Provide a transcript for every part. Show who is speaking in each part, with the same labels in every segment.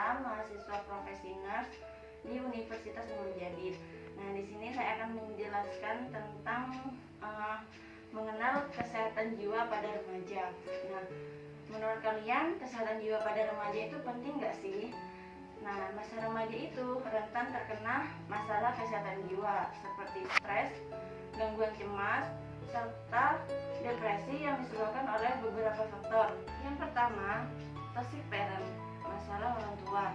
Speaker 1: Ilham, mahasiswa profesi nurse di Universitas Muhammadiyah. Nah, di sini saya akan menjelaskan tentang mengenal kesehatan jiwa pada remaja. Nah, menurut kalian kesehatan jiwa pada remaja itu penting nggak sih? Nah, masa remaja itu rentan terkena masalah kesehatan jiwa seperti stres, gangguan cemas, serta depresi yang disebabkan oleh beberapa faktor. Yang pertama, toxic parent, masalah orang tua.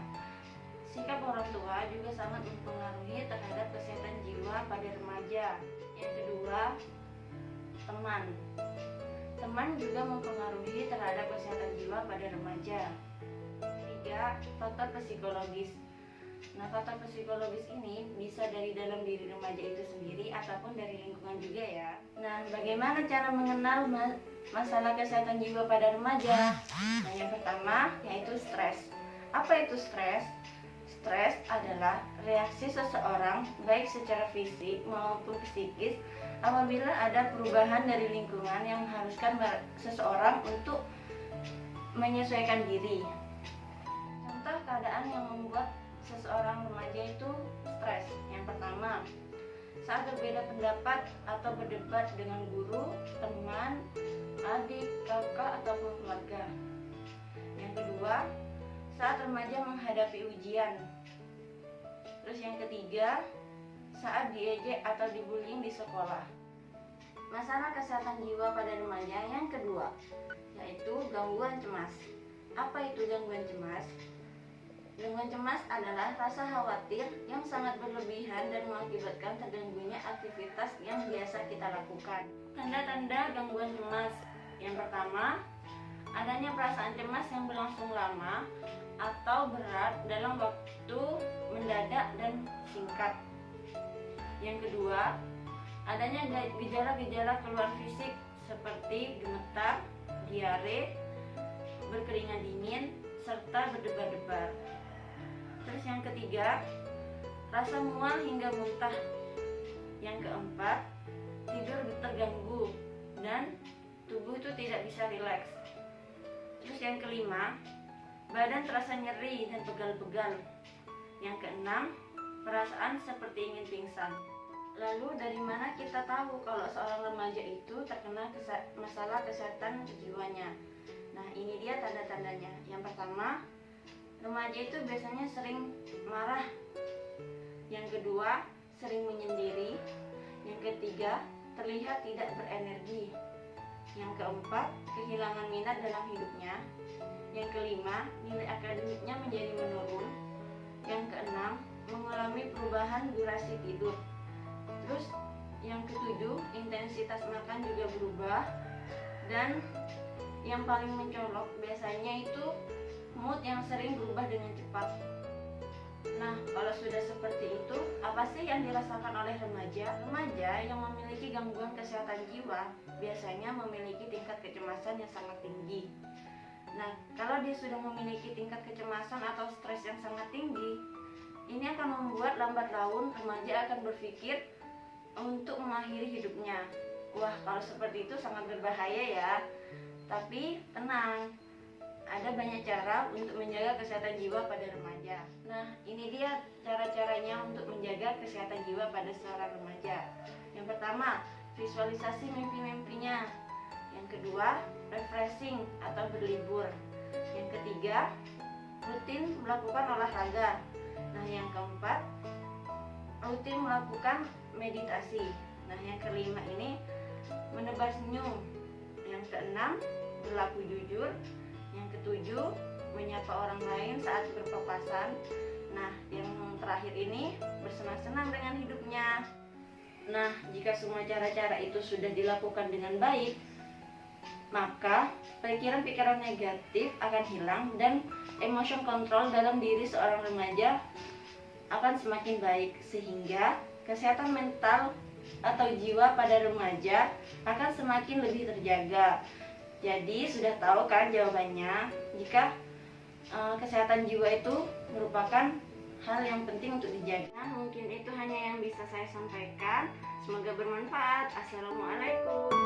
Speaker 1: Sikap orang tua juga sangat mempengaruhi terhadap kesehatan jiwa pada remaja. Yang kedua, teman. Teman juga mempengaruhi terhadap kesehatan jiwa pada remaja. Ketiga, faktor psikologis. Nah, faktor psikologis ini bisa dari dalam diri remaja itu sendiri ataupun dari lingkungan juga ya. Nah, bagaimana cara mengenal masalah kesehatan jiwa pada remaja? Nah, yang pertama yaitu stres. Apa itu stres? Stres adalah reaksi seseorang baik secara fisik maupun psikis apabila ada perubahan dari lingkungan yang mengharuskan seseorang untuk menyesuaikan diri. Contoh keadaan yang membuat seseorang remaja itu stres. Yang pertama, saat berbeda pendapat atau berdebat dengan guru, teman, adik, kakak, ataupun keluarga. Yang kedua, saat remaja menghadapi ujian. Terus yang ketiga, saat diejek atau dibullying di sekolah. Masalah kesehatan jiwa pada remaja yang kedua, yaitu gangguan cemas. Apa itu gangguan cemas? Gangguan cemas adalah rasa khawatir yang sangat berlebihan dan mengakibatkan terganggunya aktivitas yang biasa kita lakukan. Tanda-tanda gangguan cemas. Yang pertama, adanya perasaan cemas yang berlangsung lama atau berat dalam waktu mendadak dan singkat. Yang kedua, adanya gejala-gejala keluhan fisik seperti gemetar, diare, berkeringat dingin, serta berdebar-debar. Terus yang ketiga, rasa mual hingga muntah. Yang keempat, tidur terganggu dan tubuh itu tidak bisa rileks. Terus yang kelima, badan terasa nyeri dan pegal-pegal. Yang keenam, perasaan seperti ingin pingsan. Lalu dari mana kita tahu kalau seorang remaja itu terkena masalah kesehatan jiwanya? Nah, ini dia tanda-tandanya. Yang pertama, remaja itu biasanya sering marah. Yang kedua, sering menyendiri. Yang ketiga, terlihat tidak berenergi. Yang keempat, kehilangan minat dalam hidupnya. Yang kelima, nilai akademiknya menjadi menurun. Yang keenam, mengalami perubahan durasi tidur. Terus yang ketujuh, intensitas makan juga berubah. Dan yang paling mencolok biasanya itu mood yang sering berubah dengan cepat. Nah, kalau sudah seperti itu, apa sih yang dirasakan oleh remaja? Remaja yang memiliki gangguan kesehatan jiwa biasanya memiliki tingkat kecemasan yang sangat tinggi. Nah, kalau dia sudah memiliki tingkat kecemasan atau stres yang sangat tinggi, ini akan membuat lambat laun remaja akan berpikir untuk mengakhiri hidupnya. Wah, kalau seperti itu sangat berbahaya ya. Tapi tenang, ada banyak cara untuk menjaga kesehatan jiwa pada remaja. Nah, ini dia cara-caranya untuk menjaga kesehatan jiwa pada seorang remaja. Yang pertama, visualisasi mimpi-mimpinya. Yang kedua, refreshing atau berlibur. Yang ketiga, rutin melakukan olahraga. Nah, yang keempat, rutin melakukan meditasi. Nah, yang kelima ini menebar senyum. Yang keenam, berlaku jujur. Yang ketujuh, menyapa orang lain saat berpapasan. Nah, yang terakhir ini bersenang-senang dengan hidupnya. Nah, jika semua cara-cara itu sudah dilakukan dengan baik, maka pikiran-pikiran negatif akan hilang dan emotion control dalam diri seorang remaja akan semakin baik, sehingga kesehatan mental atau jiwa pada remaja akan semakin lebih terjaga. Jadi sudah tahu kan jawabannya, jika kesehatan jiwa itu merupakan hal yang penting untuk dijaga. Nah, mungkin itu hanya yang bisa saya sampaikan. Semoga bermanfaat. Assalamualaikum.